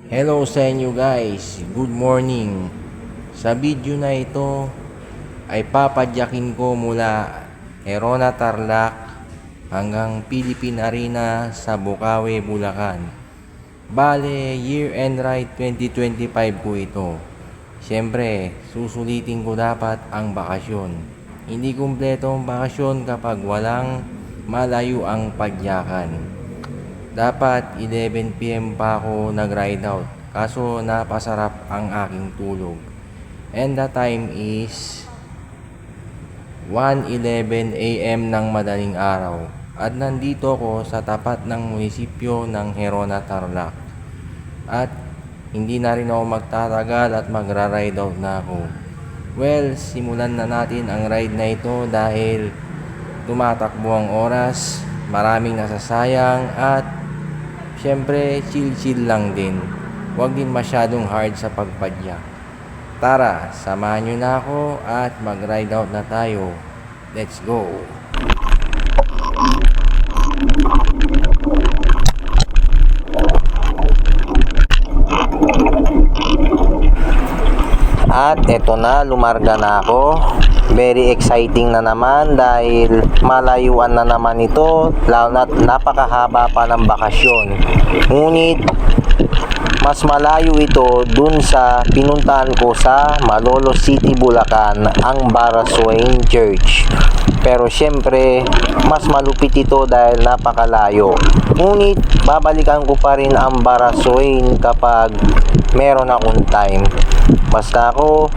Hello sa inyo guys, good morning. Sa video na ito ay papadyakin ko mula Herona Tarlac hanggang Philippine Arena sa Bukawi, Bulacan. Bale, year-end ride 2025 ko ito. Siyempre, susulitin ko dapat ang bakasyon. Hindi kumpleto ang bakasyon kapag walang malayo ang padyakan. Dapat 11 PM pa ako nag-ride out, kaso napasarap ang aking tulog. And the time is 1:11 AM ng madaling araw. At nandito ako sa tapat ng munisipyo ng Herona Tarlac. At hindi na rin ako magtatagal at magra-ride out na ako. Well, simulan na natin ang ride na ito dahil tumatakbo ang oras, maraming nasasayang at siyempre, chill-chill lang din. Huwag din masyadong hard sa pagpadyak. Tara, samahan nyo na ako at mag-ride out na tayo. Let's go! At eto na, lumarga na ako. Very exciting na naman dahil malayuan na naman ito, lalo na't napakahaba pa ng bakasyon. Ngunit mas malayo ito dun sa pinuntahan ko sa Malolos City, Bulacan, ang Baraswain Church. Pero syempre, mas malupit ito dahil napakalayo. Ngunit babalikan ko pa rin ang Baraswain kapag meron akong time. Basta ako,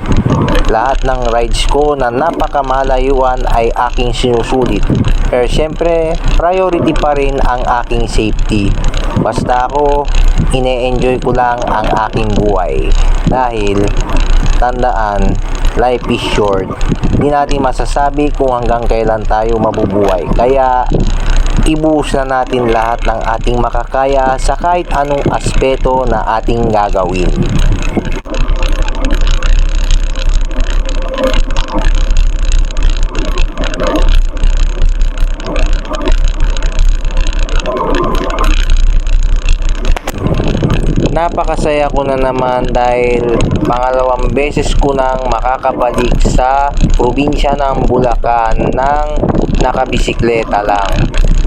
lahat ng rides ko na napakamalayuan ay aking sinusulit. Pero syempre, priority pa rin ang aking safety. Basta ako, ine-enjoy ko lang ang aking buhay. Dahil, tandaan, life is short. Hindi natin masasabi kung hanggang kailan tayo mabubuhay. Kaya, ibuhos na natin lahat ng ating makakaya sa kahit anong aspeto na ating gagawin. Napakasaya ko na naman dahil pangalawang beses ko nang makakabalik sa probinsya ng Bulacan ng nakabisikleta lang.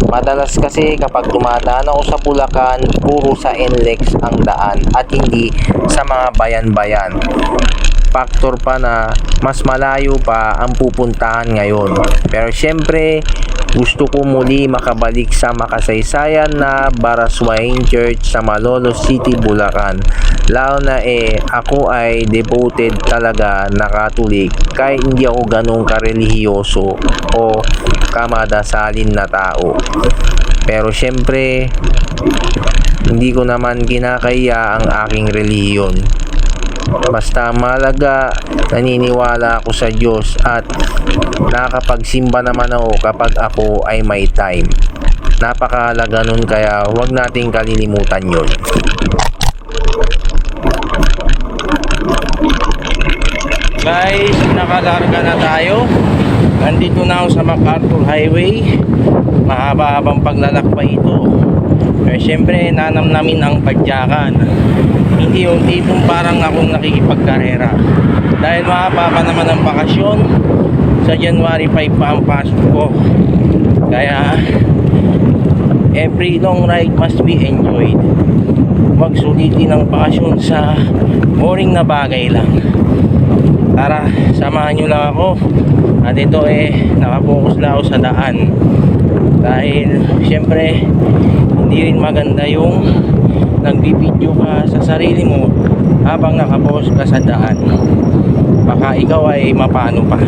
Madalas kasi kapag dumadaan ako sa Bulacan, puro sa NLEX ang daan at hindi sa mga bayan-bayan. Factor pa na mas malayo pa ang pupuntahan ngayon. Pero syempre, gusto ko muli makabalik sa makasaysayan na Baraswain Church sa Malolos City, Bulacan. Lalo na ako ay devoted talaga na Katolik kahit hindi ako ganong karelihiyoso o kamadasalin na tao. Pero syempre, hindi ko naman kinakaya ang aking relihiyon. Basta malaga, naniniwala ako sa Diyos at nakakapagsimba naman ako kapag ako ay may time. Napakahalaga nun kaya huwag nating kalilimutan yun. Guys, nakalarga na tayo. Nandito na ako sa MacArthur Highway. Mahaba-habang paglalakbay ito. Pero syempre, nanamnamin ang padyakan. Hindi yung tipong parang akong nakikipagkarera. Dahil mahaba pa naman ang bakasyon. Sa January 5 pa ang pasok ko. Kaya every long ride must be enjoyed. Huwag sulitin ang bakasyon sa boring na bagay lang. Tara, samahan nyo lang ako. At ito nakapokus lang ako sa daan. Dahil syempre hindi rin maganda yung nagbibideo ka sa sarili mo habang nakapokus ka sa daan. Baka ikaw ay mapano pa.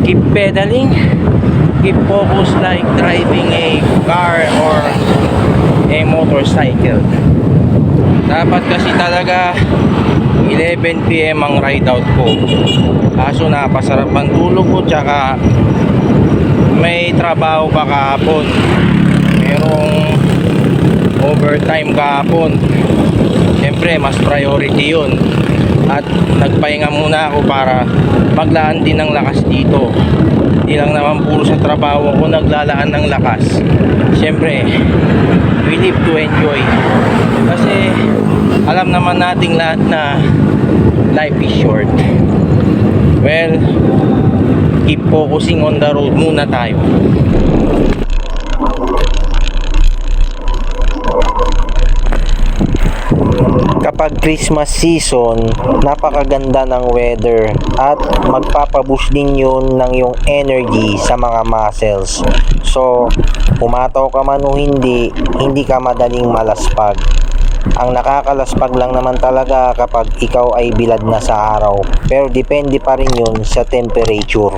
Keep pedaling, keep focus like driving a car or a motorcycle. Dapat kasi talaga 11 PM ang ride out ko. Kaso napasarap ang tulog ko, tsaka may trabaho pa kahapon. Merong overtime kahapon. Siyempre mas priority yun. At nagpahinga muna ako para maglaan din ng lakas dito. Hindi lang naman puro sa trabaho ako naglalaan ng lakas. Siyempre, we live to enjoy. Kasi naman nating lahat na life is short. Well, keep focusing on the road muna tayo. Kapag Christmas season, napakaganda ng weather at magpapaboost din yun ng yung energy sa mga muscles. So, pumataw ka man o hindi ka madaling malaspag. Ang nakakalaspag lang naman talaga kapag ikaw ay bilad na sa araw. Pero depende pa rin yun sa temperature.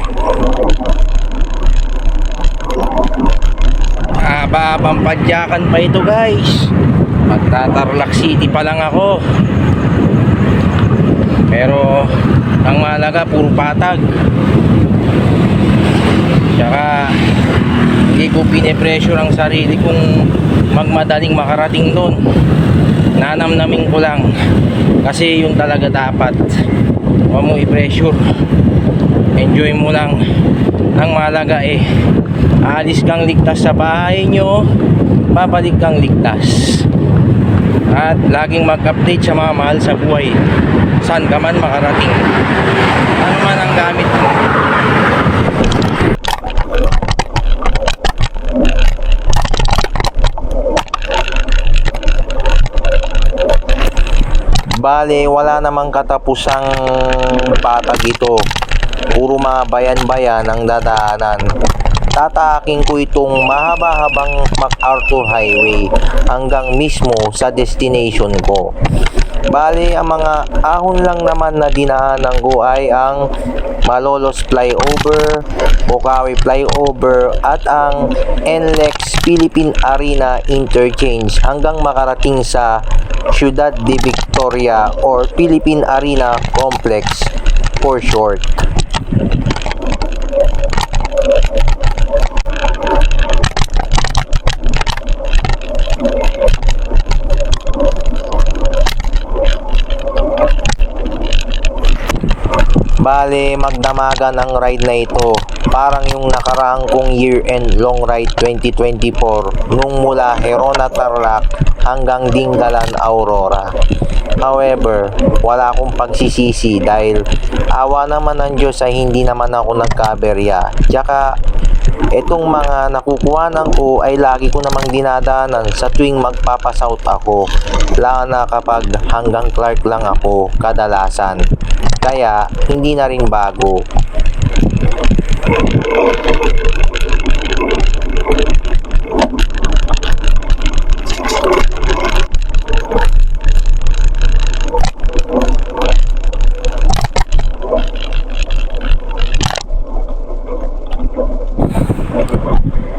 Haba-habang padyakan pa ito, guys. Magta-Tarlac City pa lang ako. Pero ang mahalaga puro patag. Tsaka hindi ko pinipressure ang sarili kong magmadaling makarating doon. Nanamnamin ko lang kasi yun talaga dapat. Huwag mo i-pressure, enjoy mo lang. Ang mahalaga aalis kang ligtas sa bahay nyo, babalik kang ligtas. At laging mag-update sa mga mahal sa buhay, saan ka man makarating, ano man ang gamit mo. Bale, wala namang katapusang patag ito. Puro mga bayan-bayan ang dadaanan. Tataking ko itong mahaba-habang MacArthur Highway hanggang mismo sa destination ko. Bale, ang mga ahon lang naman na dinaanan ko ay ang Malolos Flyover, Bocaue Flyover at ang NLEX Philippine Arena Interchange hanggang makarating sa Ciudad de Victoria or Philippine Arena Complex for short. Bale, magdamagan ang ride na ito. Parang yung nakaraang kong year-end long ride 2024 nung mula Herona Tarlac hanggang Dingalan Aurora. However, wala akong pagsisisi dahil awa naman ng Diyos ay hindi naman ako nagkaberya. Tsaka, itong mga nakukuhanan ko ay lagi ko namang dinadaanan sa tuwing magpapasouth ako. Lalo na kapag hanggang Clark lang ako kadalasan. Kaya, hindi na rin bago.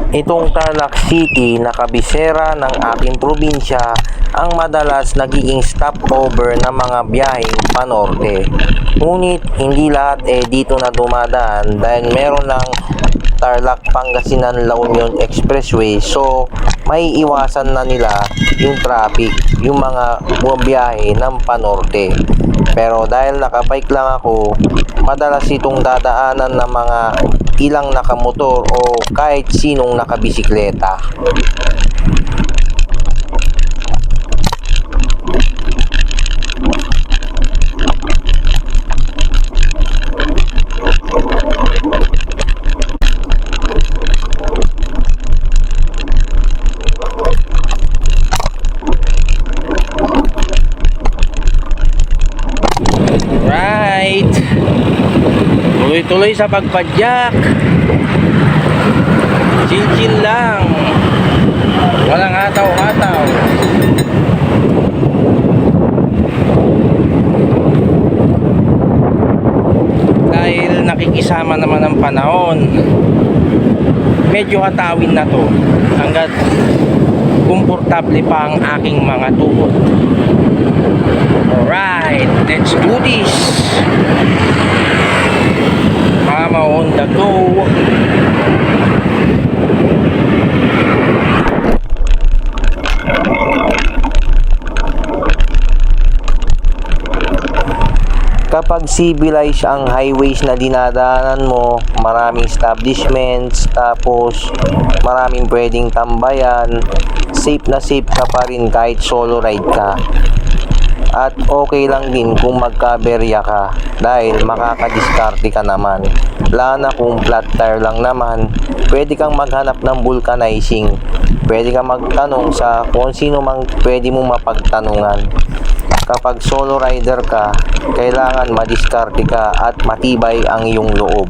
Itong Tarlac City na kabisera ng aking probinsya ang madalas nagiging stopover ng mga biyaheng panorte. Ngunit hindi lahat dito na dumadaan dahil meron ng Tarlac Pangasinan La Union Expressway, so may iwasan na nila yung traffic, yung mga bumabiyahe ng panorte. Pero dahil nakabike lang ako, madalas itong dadaanan ng mga ilang nakamotor o kahit sinong nakabisikleta. Right, tuloy-tuloy sa pagpadyak, chill-chill lang, walang hataw-hataw. Dahil nakikisama naman ang panahon, medyo hatawin na to hanggat komportable pa ang aking mga tuhod. Alright, let's do this. Mama on the go. Kapag civilized ang highways na dinadaanan mo, maraming establishments, tapos maraming pwedeng tambayan, safe na safe ka pa rin kahit solo ride ka. At okay lang din kung magkaberya ka dahil makakadiskarte ka naman. Lalo na kung flat tire lang naman, pwede kang maghanap ng vulcanizing. Pwede kang magtanong sa kung sino mang pwede mong mapagtanungan. Kapag solo rider ka, kailangan madiskarte ka at matibay ang iyong loob.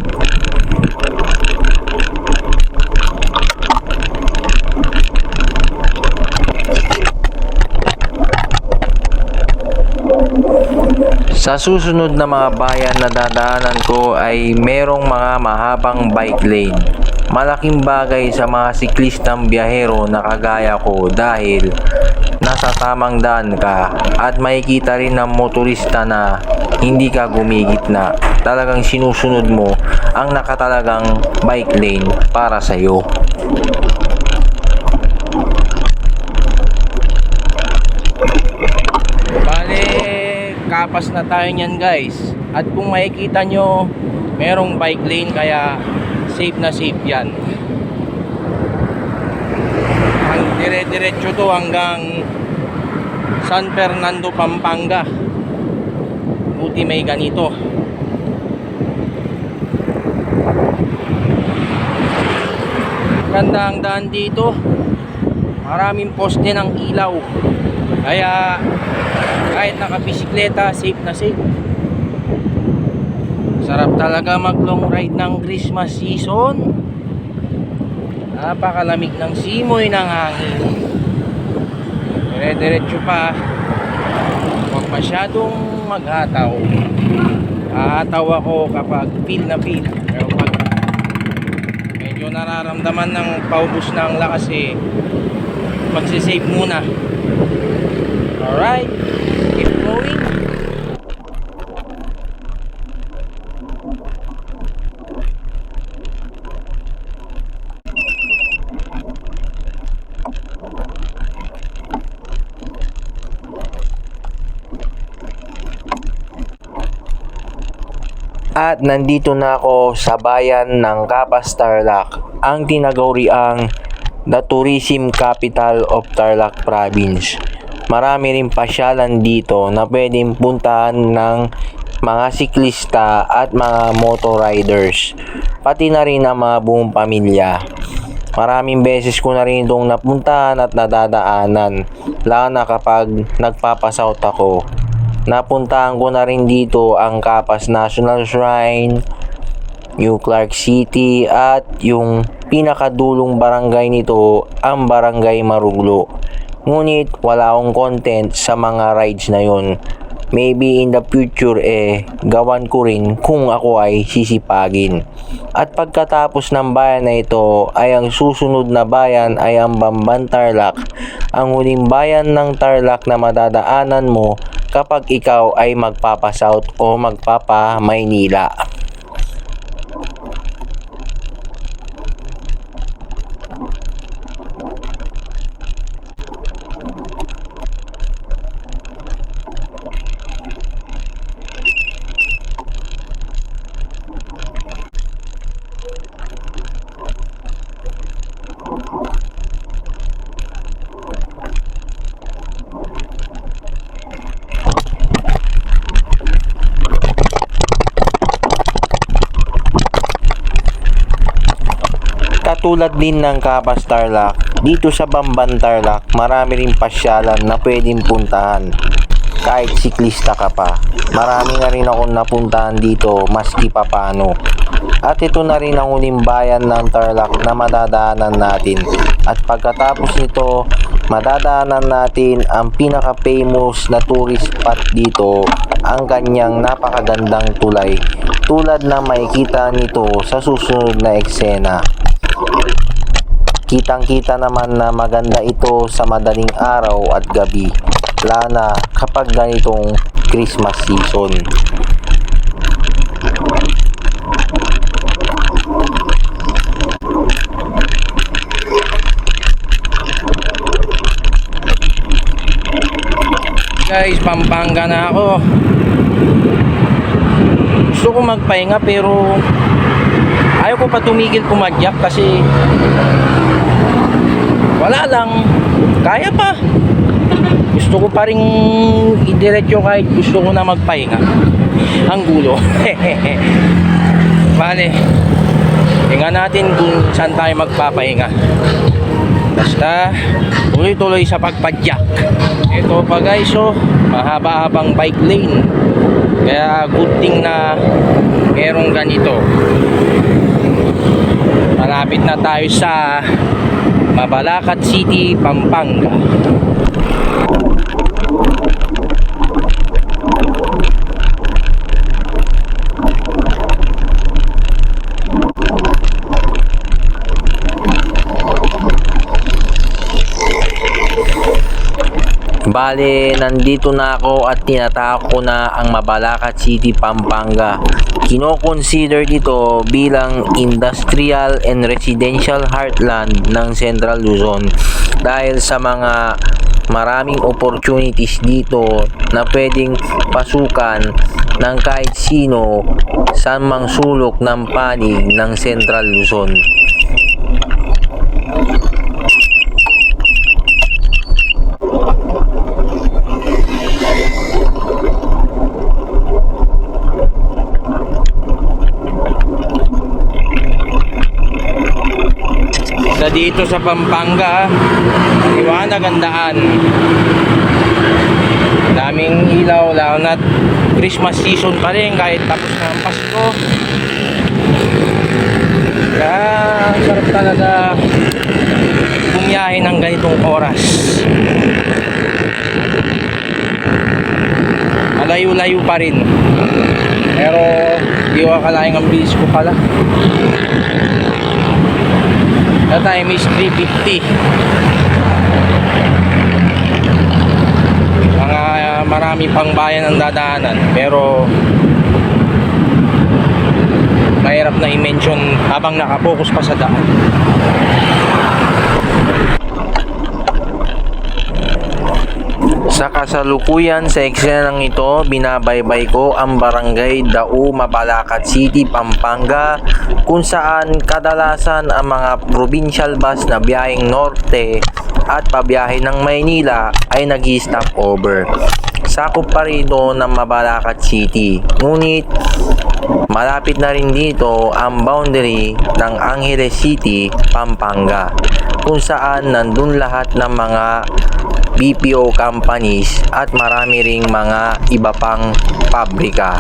Sa susunod na mga bayan na dadaanan ko ay merong mga mahabang bike lane. Malaking bagay sa mga siklistang biyahero na kagaya ko dahil nasa tamang daan ka at makikita rin ng motorista na hindi ka gumigitna. Talagang sinusunod mo ang nakatalagang bike lane para sa iyo. Kapas na tayo niyan guys, at kung makikita nyo merong bike lane kaya safe na safe yan. Ang dire-diretso to hanggang San Fernando, Pampanga. Buti may ganito. Ganda ang daan dito, maraming poste ng ilaw kaya kahit nakabisikleta, safe na safe. Sarap talaga mag long ride ng Christmas season. Napakalamig ng simoy ng hangin. Dire-diretso pa. Huwag masyadong maghataw. Hahataw ako kapag feel na feel. Pero pag medyo nararamdaman ng paubos ng lakas magsisave muna. Alright, keep going. At nandito na ako sa bayan ng Capas, Tarlac, ang tinaguriang the tourism capital of Tarlac Province. Marami rin pasyalan dito na pwedeng puntahan ng mga siklista at mga motor riders, pati na rin ang mga buong pamilya. Maraming beses ko na rin itong napuntahan at nadadaanan, lalo na kapag nagpapasout ako. Napuntahan ko na rin dito ang Capas National Shrine, New Clark City, at yung pinakadulong barangay nito, ang Barangay Maruglo. Ngunit wala akong content sa mga rides na yun. Maybe in the future gawan ko rin kung ako ay sisipagin. At pagkatapos ng bayan na ito ay ang susunod na bayan ay ang Bamban, Tarlac. Ang huling bayan ng Tarlac na madadaanan mo kapag ikaw ay magpapa-South o magpapa-Maynila. Katulad din ng Capas, Tarlac, dito sa Bamban, Tarlac, marami rin pasyalan na pwedeng puntahan. Kahit siklista ka pa, marami na rin akong napuntahan dito maski papano. At ito na rin ang huling bayan ng Tarlac na madadaanan natin. At pagkatapos nito, madadaanan natin ang pinaka-famous na tourist spot dito, ang kanyang napakagandang tulay, tulad na makikita nito sa susunod na eksena. Kitang-kita naman na maganda ito sa madaling araw at gabi, lalo na kapag ganitong Christmas season. Guys, Pampanga na ako. Gusto ko magpahinga pero ayaw ko pa tumigil kumadyak kasi wala lang, kaya pa. Gusto ko pa rin idiretso kahit gusto ko na magpahinga. Ang gulo. Bale, tingnan natin kung saan tayo magpapahinga. Basta tuloy-tuloy sa pagpadyak. Ito pa guys, oh, mahaba-habang bike lane. Kaya good thing na merong ganito. Malapit na tayo sa Mabalacat City, Pampanga. Bale, nandito na ako at tinatahak ko na ang Mabalacat City, Pampanga. Kino-consider dito bilang industrial and residential heartland ng Central Luzon dahil sa mga maraming opportunities dito na pwedeng pasukan ng kahit sino sa mang sulok ng panig ng Central Luzon. Dito sa Pampanga, liwanag ang daan. Daming ilaw, lalo na Christmas season pa rin kahit tapos na ang Pasko. Kaya sarap talaga bumiyahe ng ganitong oras. Malayo-layo pa rin, pero di ko akalain ang bilis ko pala. The time is 3:50. Marami pang bayan ang dadaanan, pero mahirap na i-mention habang nakapokus pa sa daan. Sa kasalukuyan sa eksenang ito, binabaybay ko ang barangay Dao, Mabalacat City, Pampanga, kung saan kadalasan ang mga provincial bus na biyaheng norte at pabiyahe ng Maynila ay nag-stop over. Sakop pa rito ng Mabalacat City, ngunit malapit na rin dito ang boundary ng Angeles City, Pampanga, kung saan nandun lahat ng mga BPO companies at marami ring mga iba pang pabrika.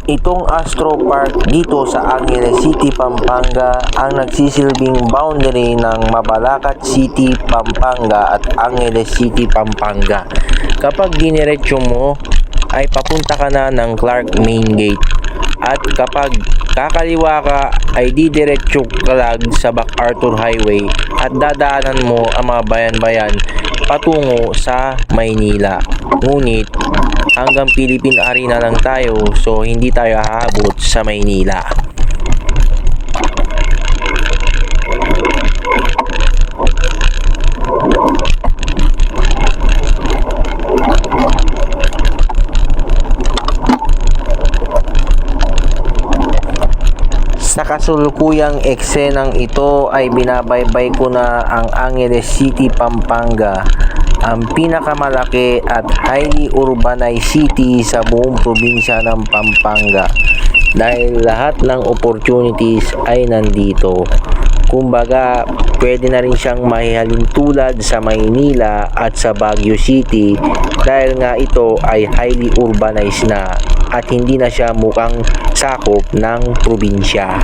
Itong Astro Park dito sa Angeles City, Pampanga ang nagsisilbing boundary ng Mabalacat City, Pampanga at Angeles City, Pampanga. Kapag diniretso mo ay papunta ka na ng Clark Main Gate, at kapag kakaliwa ka ay didiretso ka lang sa MacArthur Highway at dadaanan mo ang mga bayan-bayan patungo sa Maynila. Ngunit hanggang Philippine Arena lang tayo, so hindi tayo hahabot sa Maynila. Sa kasulukuyang eksenang ito ay binabaybay ko na ang Angeles City, Pampanga, ang pinakamalaki at highly urbanized city sa buong probinsya ng Pampanga, dahil lahat ng opportunities ay nandito. Kumbaga, pwede na rin siyang mahihalin tulad sa Maynila at sa Baguio City, dahil nga ito ay highly urbanized na at hindi na siya mukhang sakop ng probinsya.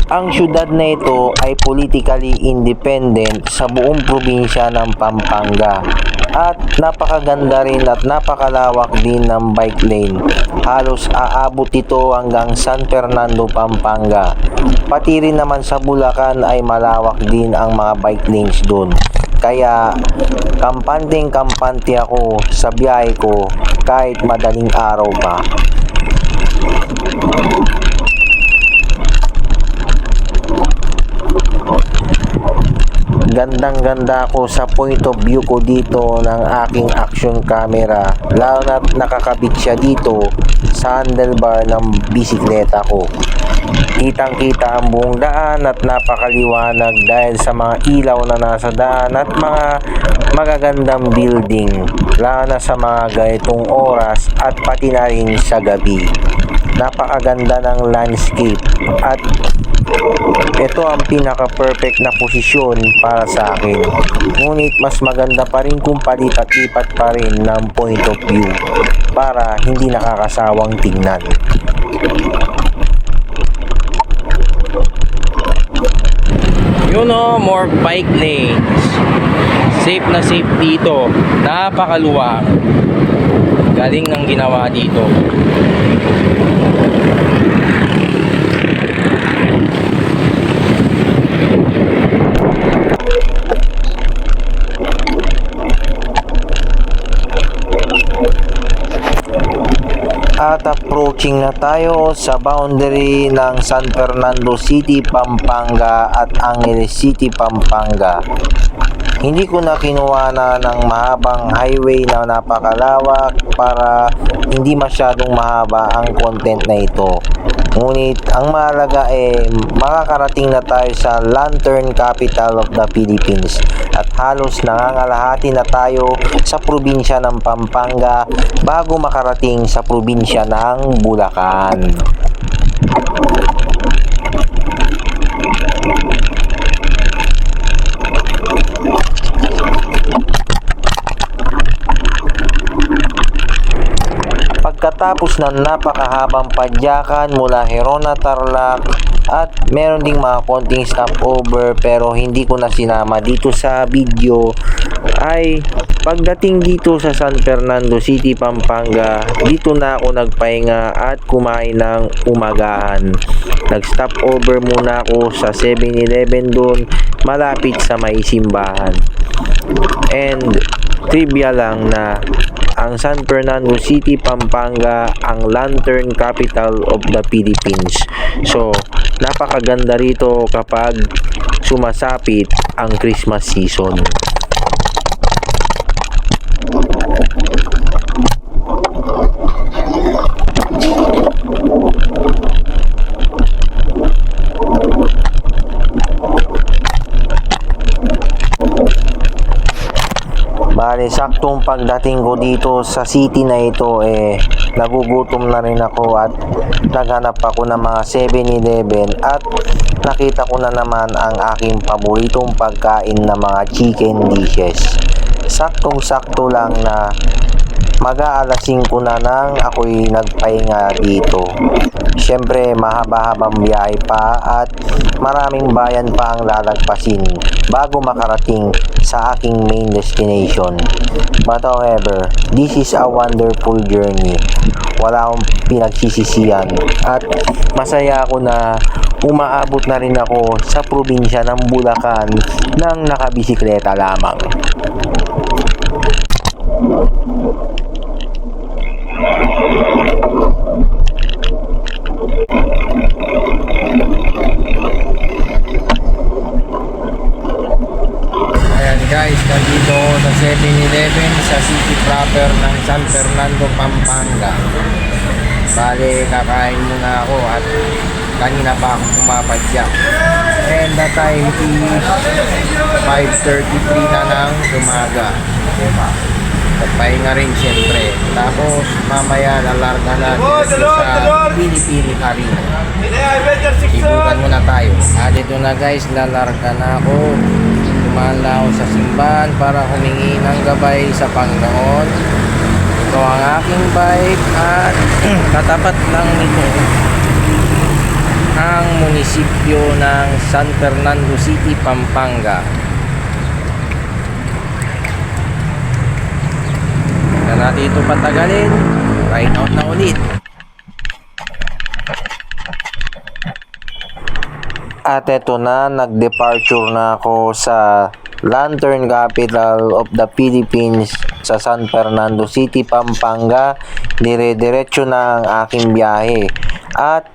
Ang syudad na ito ay politically independent sa buong probinsya ng Pampanga at napakaganda rin at napakalawak din ng bike lane. Halos aabot ito hanggang San Fernando, Pampanga. Pati rin naman sa Bulacan ay malawak din ang mga bike lanes doon. Kaya kampante ako sa biyahe ko kahit madaling araw pa. Gandang-ganda ako sa point of view ko dito ng aking action camera, lalo na nakakabit siya dito sa handlebar ng bisikleta ko. Kitang-kita ang buong daan at napakaliwanag dahil sa mga ilaw na nasa daan at mga magagandang building, lalo na sa mga ganitong oras at pati na rin sa gabi. Napakaganda ng landscape at ito ang pinaka-perfect na posisyon para sa akin. Ngunit mas maganda pa rin kung palipat-lipat pa rin ng point of view para hindi nakakasawang tingnan. Yun o, more bike lanes. Safe na safe dito. Napakaluwag. Galing ng ginawa dito. At approaching na tayo sa boundary ng San Fernando City, Pampanga at Angeles City, Pampanga. Hindi ko na kinuha na ng mahabang highway na napakalawak para hindi masyadong mahaba ang content na ito. Ngunit ang mahalaga makakarating na tayo sa Lantern Capital of the Philippines at halos nangangalahati na tayo sa probinsya ng Pampanga bago makarating sa probinsya ng Bulacan. Pagkatapos ng napakahabang padyakan mula Herona, Tarlac at meron ding mga konting stopover pero hindi ko na sinama dito sa video, ay pagdating dito sa San Fernando City, Pampanga, dito na ako nagpahinga at kumain ng umagahan. Nag-stopover muna ako sa 7-Eleven doon malapit sa may simbahan. And trivia lang na ang San Fernando City, Pampanga ang Lantern Capital of the Philippines. So, napakaganda rito kapag sumasapit ang Christmas season. Bale, saktong pagdating ko dito sa city na ito, nagugutom na rin ako at naghanap ako ng mga 7-Eleven at nakita ko na naman ang aking paboritong pagkain na mga chicken dishes. Saktong-sakto lang na mag-aalas 5 na nang ako'y nagpahinga dito. Siyempre, mahaba-habang biyahe pa at maraming bayan pa ang lalagpasin bago makarating sa aking main destination. But however, this is a wonderful journey. Wala akong pinagsisisihan at masaya ako na umaabot na rin ako sa probinsya ng Bulacan ng nakabisikleta lamang. Ayan guys, nandito ako sa 7-Eleven sa city proper ng San Fernando, Pampanga. Bale, kakain muna ako at kanina pa ako pumapadyak. And the time is 5:33 na ng umaga. Diba? Nagpahinga rin siyempre. Tapos mamaya lalarga na dito sa Pili-Pili Arena. Ikutan muna tayo. Dito na guys, lalarga na ako. Tumala ako sa simbahan para humingi ng gabay sa Panginoon. Ito ang aking bike at katapat lang nito ang munisipyo ng San Fernando City, Pampanga. Na natin ito patagalin. Ride out na ulit. At eto na, nag-departure na ako sa Lantern Capital of the Philippines sa San Fernando City, Pampanga. Dire-diretso na ang aking biyahe at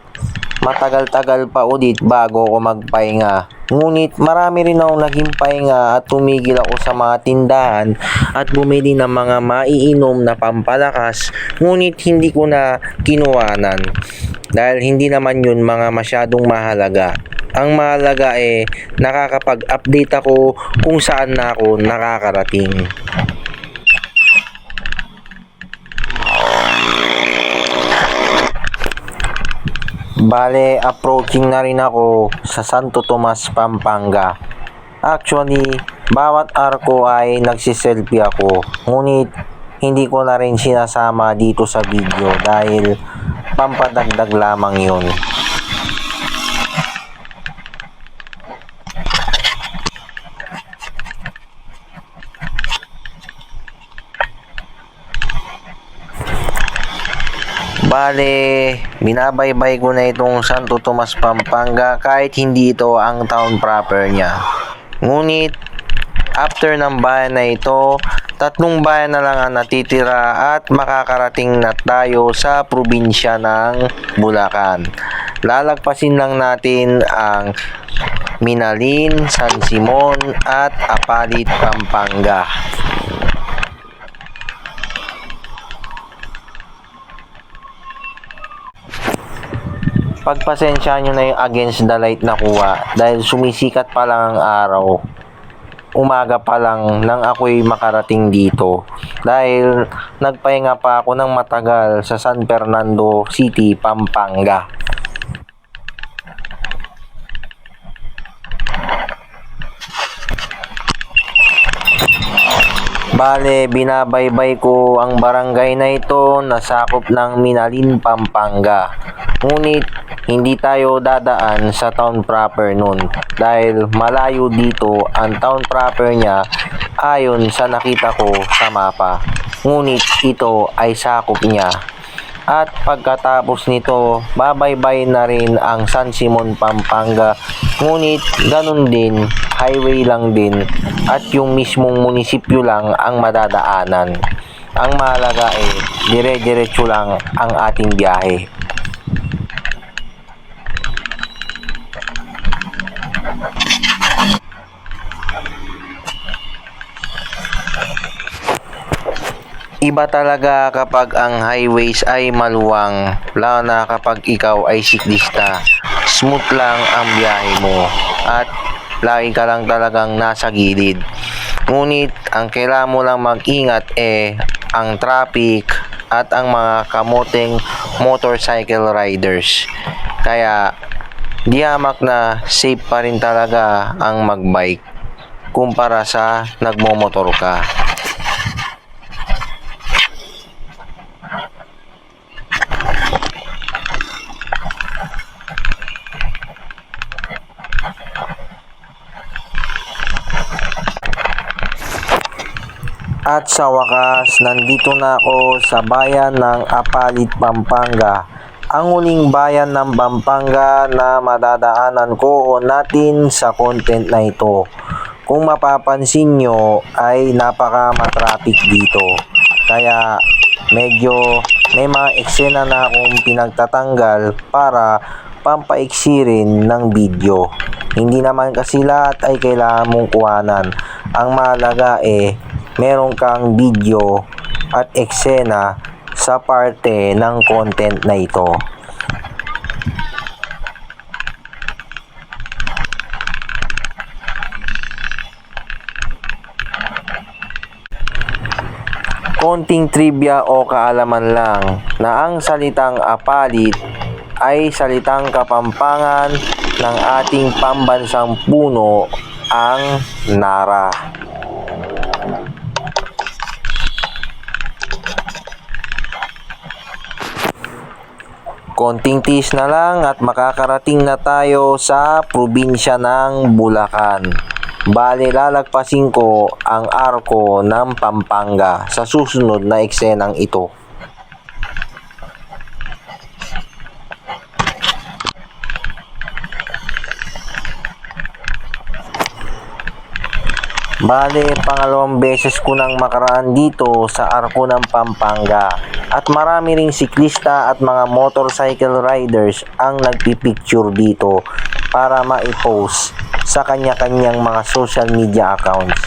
matagal-tagal pa ulit bago ako magpahinga. Ngunit marami rin akong naging pahinga at tumigil ako sa mga tindahan at bumili ng mga maiinom na pampalakas, ngunit hindi ko na kinuhanan dahil hindi naman yun mga masyadong mahalaga. Ang mahalaga nakakapag-update ako kung saan na ako nakakarating. Bale, approaching na rin ako sa Santo Tomas, Pampanga. Actually, bawat arko ay nagsiselfie ako. Ngunit, hindi ko na rin sinasama dito sa video dahil pampadagdag lamang yun. Bale, binabaybay ko na itong Santo Tomas, Pampanga kahit hindi ito ang town proper niya. Ngunit, after ng bayan na ito, 3 bayan na lang ang natitira at makakarating na tayo sa probinsya ng Bulacan. Lalagpasin lang natin ang Minalin, San Simon at Apalit, Pampanga. Pagpasensya nyo na yung against the light na kuha dahil sumisikat pa lang ang araw. Umaga pa lang nang ako'y makarating dito dahil nagpahinga pa ako ng matagal sa San Fernando City, Pampanga. Bale, binabaybay ko ang barangay na ito na sakop ng Minalin, Pampanga. Ngunit, hindi tayo dadaan sa town proper nun dahil malayo dito ang town proper niya ayon sa nakita ko sa mapa. Ngunit, ito ay sakop niya. At pagkatapos nito, babaybay na rin ang San Simon, Pampanga. Ngunit ganun din, highway lang din at yung mismong munisipyo lang ang madadaanan. Ang mahalaga dire-diretso lang ang ating biyahe. Iba talaga kapag ang highways ay maluwang, lalo na kapag ikaw ay siklista. Smooth lang ang biyahe mo at lagi ka lang talagang nasa gilid. Ngunit ang kailangan mo lang mag-ingat ang traffic at ang mga kamoteng motorcycle riders. Kaya di hamak na safe pa rin talaga ang magbike kumpara sa nagmomotor ka. At sa wakas, nandito na ako sa bayan ng Apalit, Pampanga. Ang huling bayan ng Pampanga na madadaanan ko natin sa content na ito. Kung mapapansin nyo ay napaka-matraffic dito. Kaya medyo may mga eksena na akong pinagtatanggal para pampaiksi rin ng video. Hindi naman kasi lahat ay kailangan mong kuhanan. Ang mahalaga meron kang video at eksena sa parte ng content na ito. Konting trivia o kaalaman lang na ang salitang Apalit ay salitang Kapampangan ng ating pambansang puno, ang Nara. Konting tiis na lang at makakarating na tayo sa probinsya ng Bulacan. Bale, lalagpasin ko ang arko ng Pampanga sa susunod na eksenang ito. Bale, pangalawang beses ko nang makaraan dito sa Arco ng Pampanga. At marami ring siklista at mga motorcycle riders ang nagpipicture dito para maipost sa kanya-kanyang mga social media accounts.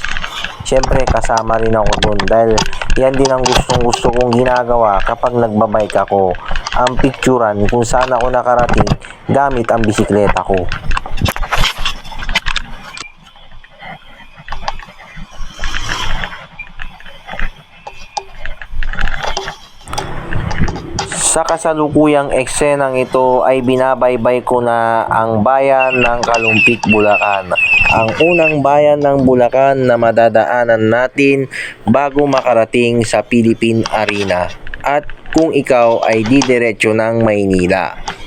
Siyempre, kasama rin ako dun dahil yan din ang gustong-gusto kong ginagawa kapag nagbabike ako. Ang picturean kung saan ako nakarating gamit ang bisikleta ko. Sa kasalukuyang eksenang ito ay binabaybay ko na ang bayan ng Kalumpit, Bulacan. Ang unang bayan ng Bulacan na madadaanan natin bago makarating sa Philippine Arena. At kung ikaw ay didiretso ng Maynila.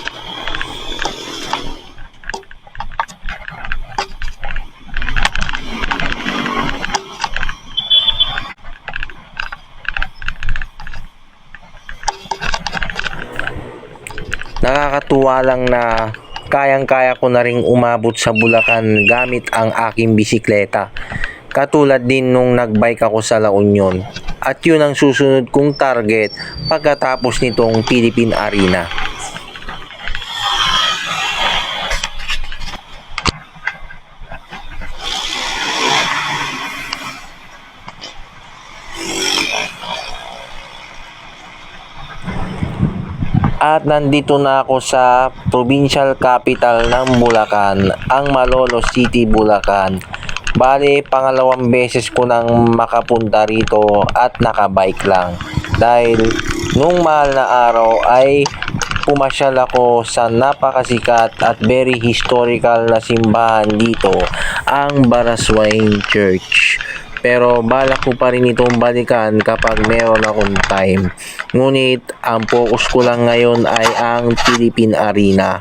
Nakakatuwa lang na kayang-kaya ko na ring umabot sa Bulacan gamit ang aking bisikleta. Katulad din nung nagbike ako sa La Union. At yun ang susunod kong target pagkatapos nitong Philippine Arena. At nandito na ako sa provincial capital ng Bulacan, ang Malolos City, Bulacan. Bale, pangalawang beses ko nang makapunta rito at nakabike lang. Dahil nung mahal na araw ay pumasyal ako sa napakasikat at very historical na simbahan dito, ang Baraswain Church. Pero balak ko pa rin itong balikan kapag meron akong time. Ngunit ang focus ko lang ngayon ay ang Philippine Arena.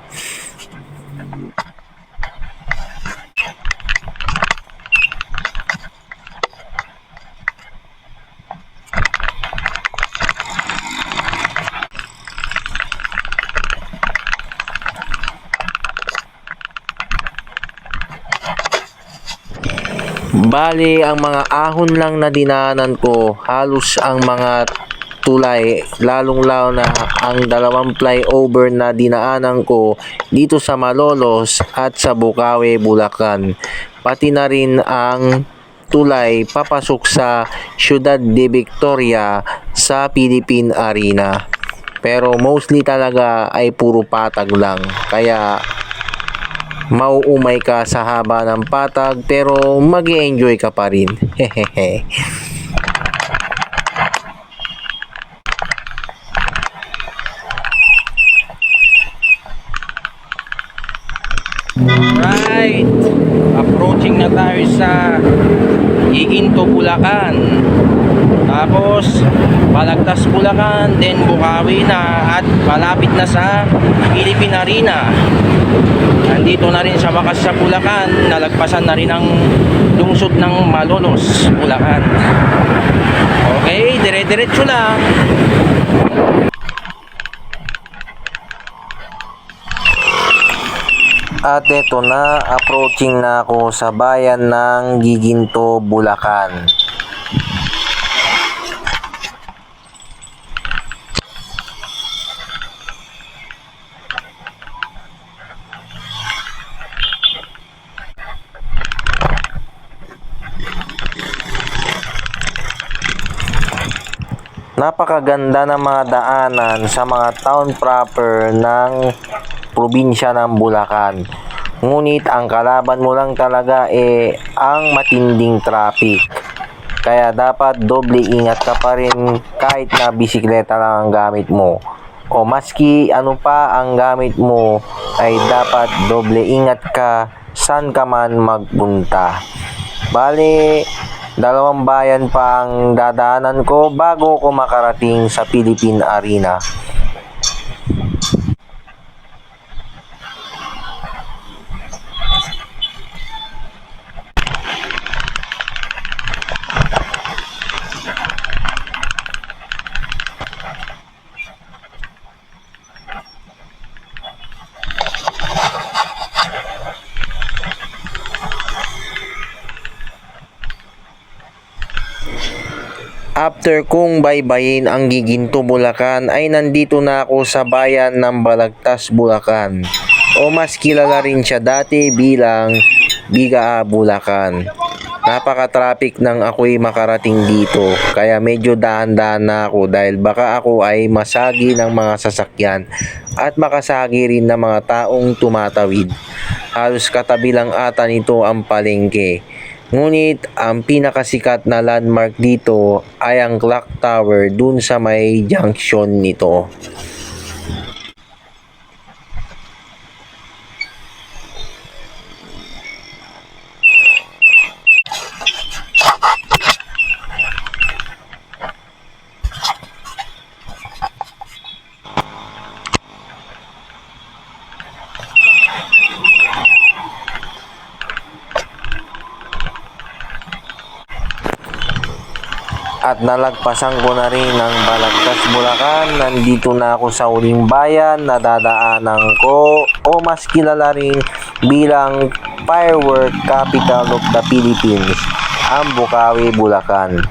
Bali, ang mga ahon lang na dinaanan ko, halos ang mga tulay, lalong-lalo na ang dalawang flyover na dinaanan ko dito sa Malolos at sa Bukawi, Bulacan. Pati na rin ang tulay papasok sa Ciudad de Victoria sa Philippine Arena. Pero mostly talaga ay puro patag lang. Kaya mauumay ka sa haba ng patag pero mag-e-enjoy ka pa rin. Hehehe. Right, approaching na tayo sa Iginto, Bulacan. Tapos Balagtas, Bulacan, then Bukawi na at malapit na sa Philippine Arena. Nandito na rin sa wakas sa Bulacan, nalagpasan na rin ang lungsod ng Malolos, Bulacan. Okay, dire-diretso lang. At eto na, approaching na ako sa bayan ng Giginto, Bulacan. Napakaganda ng mga daanan sa mga town proper ng probinsya ng Bulacan. Ngunit ang kalaban mo lang talaga ang matinding traffic. Kaya dapat doble ingat ka pa rin kahit na bisikleta lang ang gamit mo. O maski ano pa ang gamit mo ay dapat doble ingat ka saan ka man magpunta. Bale, dalawang bayan pa ang dadaanan ko bago ko makarating sa Philippine Arena. After kong baybayin ang Giginto, Bulacan ay nandito na ako sa bayan ng Balagtas, Bulacan o mas kilala rin siya dati bilang Bigaa, Bulacan. Napaka-traffic nang ako'y makarating dito kaya medyo dahan-dahan na ako dahil baka ako ay masagi ng mga sasakyan at makasagi rin ng mga taong tumatawid. Halos katabi lang ata nito ang palengke. Ngunit ang pinakasikat na landmark dito ay ang clock tower dun sa may junction nito. At nalagpasan ko na rin ang Balagtas, Bulacan. Nandito na ako sa uling bayan na dadaanan ko o mas kilala rin bilang firework capital of the Philippines, ang Bukawi, Bulacan.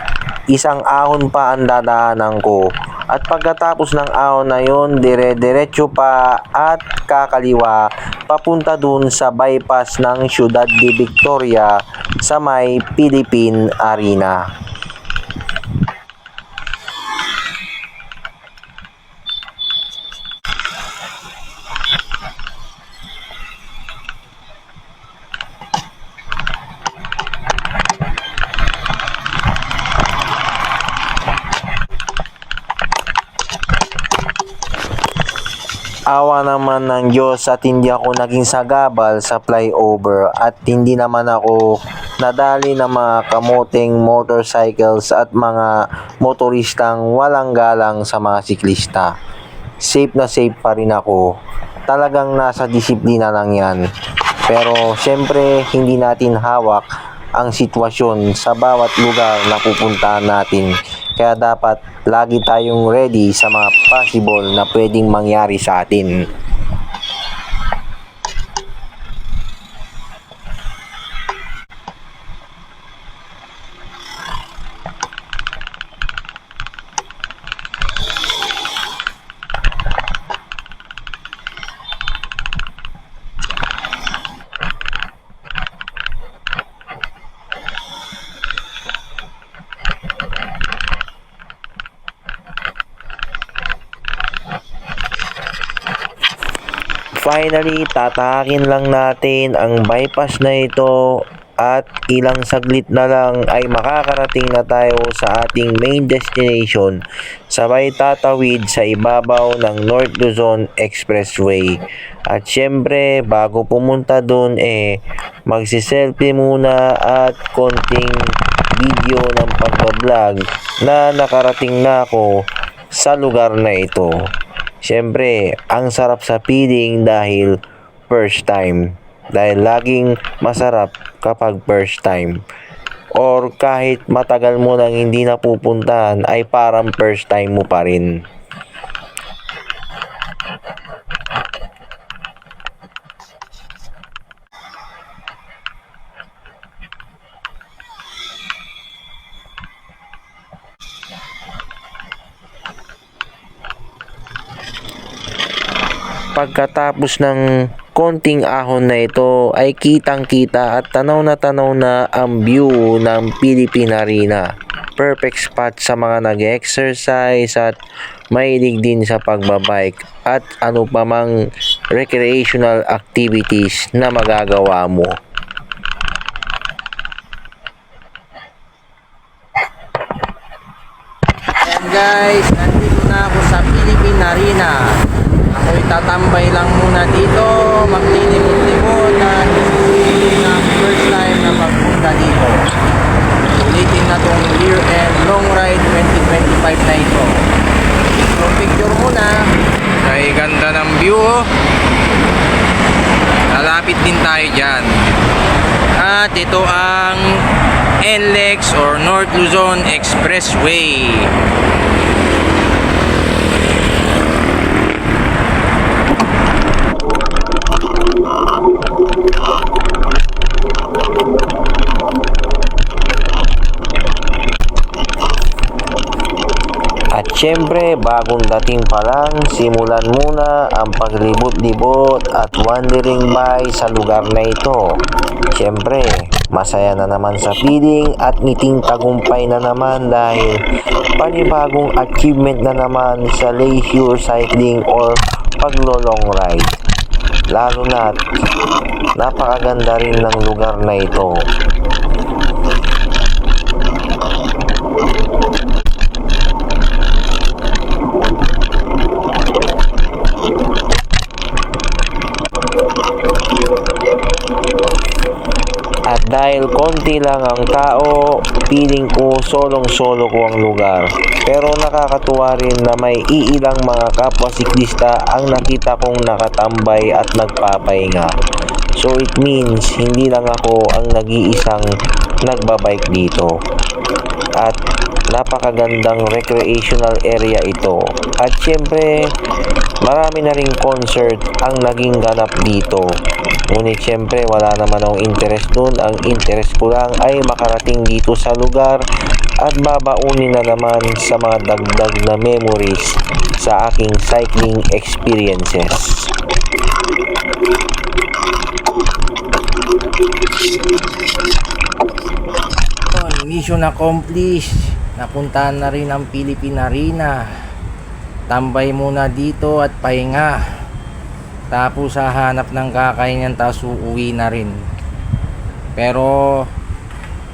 Isang ahon pa ang dadaanan ko at pagkatapos ng ahon na yon, dire-diretso pa at kakaliwa papunta dun sa bypass ng Ciudad de Victoria sa may Philippine Arena. Awa naman ng Diyos at hindi ako naging sagabal sa flyover at hindi naman ako nadali ng mga kamoteng motorcycles at mga motoristang walang galang sa mga siklista. Safe na safe pa rin ako. Talagang nasa disiplina lang yan. Pero syempre hindi natin hawak ang sitwasyon sa bawat lugar na pupuntahan natin. Kaya dapat lagi tayong ready sa mga possible na pwedeng mangyari sa atin. Finally, tatahakin lang natin ang bypass na ito at ilang saglit na lang ay makakarating na tayo sa ating main destination, sabay tatawid sa ibabaw ng North Luzon Expressway. At syempre, bago pumunta dun magsiselfie muna at konting video ng pagbablog na nakarating na ako sa lugar na ito. Siyempre, ang sarap sa feeling dahil first time. Dahil laging masarap kapag first time. Or kahit matagal mo nang hindi napupuntahan ay parang first time mo pa rin. Pagkatapos ng konting ahon na ito ay kitang-kita at tanaw na ang view ng Philippine Arena. Perfect spot sa mga nag-exercise at mahilig din sa pagbabike at ano pa mang recreational activities na magagawa mo. Ayan guys, nandito na ako sa Philippine Arena. Ako'y tatambay lang muna dito, maglilimot-limot at na first time na magpunta dito. Ulitin na tong year-end long ride 2025 na ito. So picture muna. Ay ganda ng view. Lalapit din tayo dyan. At ito ang NLEX or North Luzon Expressway. Siyempre, bagong dating pa lang, simulan muna ang paglibot-libot at wandering by sa lugar na ito. Siyempre, masaya na naman sa feeling at ngiting tagumpay na naman dahil panibagong achievement na naman sa leisure cycling or paglo-long ride. Lalo na't napakaganda rin ng lugar na ito. At dahil konti lang ang tao, feeling ko solong-solo ko ang lugar. Pero nakakatuwa rin na may iilang mga kapwa siklista ang nakita kong nakatambay at nagpapahinga. So it means hindi lang ako ang nag-iisang nagbabike dito. At napakagandang recreational area ito. At syempre, marami na ring concert ang naging ganap dito. Ngunit syempre wala naman akong interest dun. Ang interest ko lang ay makarating dito sa lugar at babaunin na naman sa mga dagdag na memories sa aking cycling experiences. Mission accomplished. Napuntahan na rin ang Philippine Arena. Tambay muna dito at pahinga. Tapos hahanap ng kakainin tapos uuwi na rin. Pero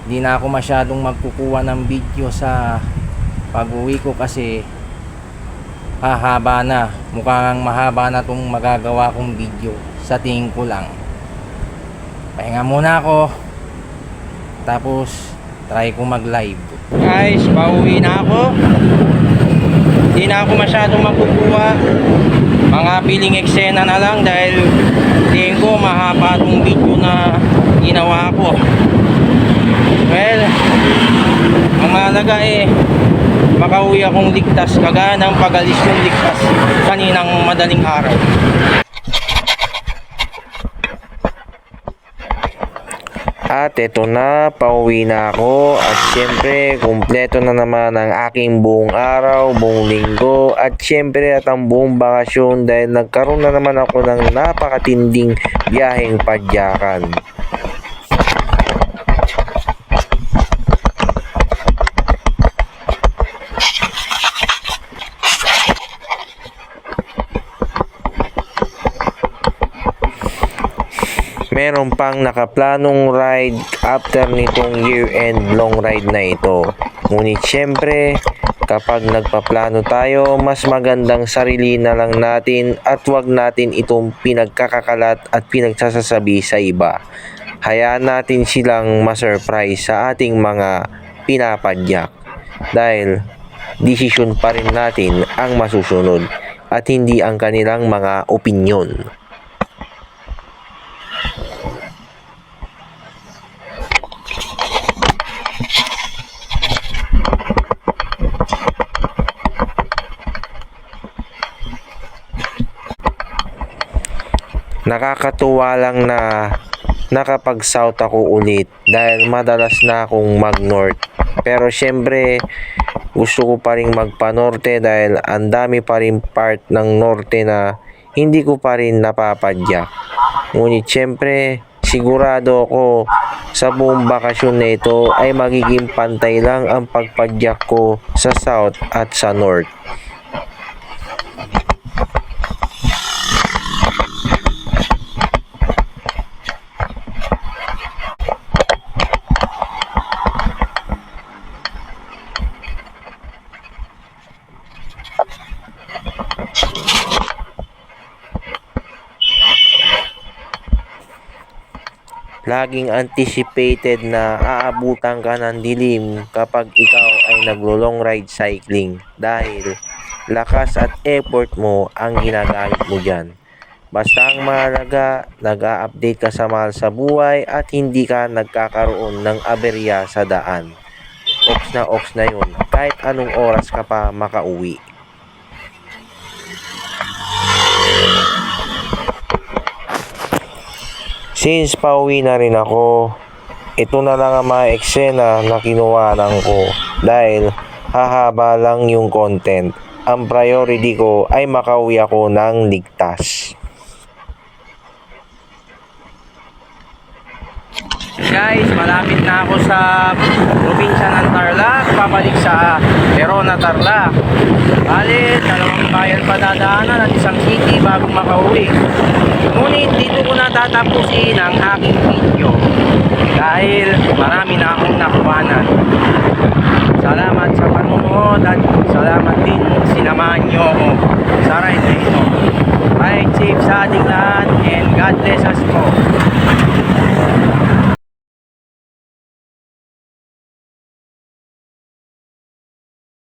di na ako masyadong magkukuha ng video sa pag-uwi ko kasi hahaba na. Mukhang mahaba na itong magagawa kong video sa tingin ko lang. Pahinga muna ako. Tapos try ko mag-live. Guys, pauwi na ako. Di na ako masyadong magkukuha. Mga piling eksena na lang dahil tingin ko mahaba itong video na ginawa ko. Well, ang mahalaga makauwi akong ligtas kagaya ng pag-alis kong ligtas kaninang madaling araw. At eto na, pauwi na ako at syempre kumpleto na naman ang aking buong araw, buong linggo at syempre at ang buong bakasyon dahil nagkaroon na naman ako ng napakatinding biyaheng padyakan. Meron pang nakaplanong ride after nitong year-end long ride na ito. Ngunit syempre, kapag nagpaplano tayo, mas magandang sarili na lang natin at wag natin itong pinagkakakalat at pinagsasasabi sa iba. Hayaan natin silang ma-surprise sa ating mga pinapadyak. Dahil desisyon pa rin natin ang masusunod at hindi ang kanilang mga opinyon. Nakakatuwa lang na nakapag-south ako ulit dahil madalas na akong mag-north. Pero syempre gusto ko pa rin magpa-norte dahil ang dami pa rin part ng norte na hindi ko pa rin napapadyak. Ngunit syempre sigurado ako sa buong bakasyon na ito ay magiging pantay lang ang pagpadyak ko sa south at sa north. Laging anticipated na aabutan ka ng dilim kapag ikaw ay naglo-long ride cycling dahil lakas at effort mo ang ginagamit mo dyan. Basta ang mahalaga, nag-a-update ka sa mahal sa buhay at hindi ka nagkakaroon ng aberya sa daan. Ox na yun kahit anong oras ka pa makauwi. Since pauwi na rin ako, ito na lang ang mga eksena na kinuhanan ko dahil hahaba lang yung content. Ang priority ko ay makauwi ako ng ligtas. Guys, malapit na ako sa probinsya ng Tarlac, pabalik sa Verona, Tarlac. Bali, 2 bayan pa dadaanan at isang city bago makauwi. Ngunit dito ko na tatapusin ang aking video dahil marami na akong nakuhanan. Salamat sa panonood at salamat din sinamahan nyo ako sa ride na ito. Ride safe sa ating lahat and God bless us all.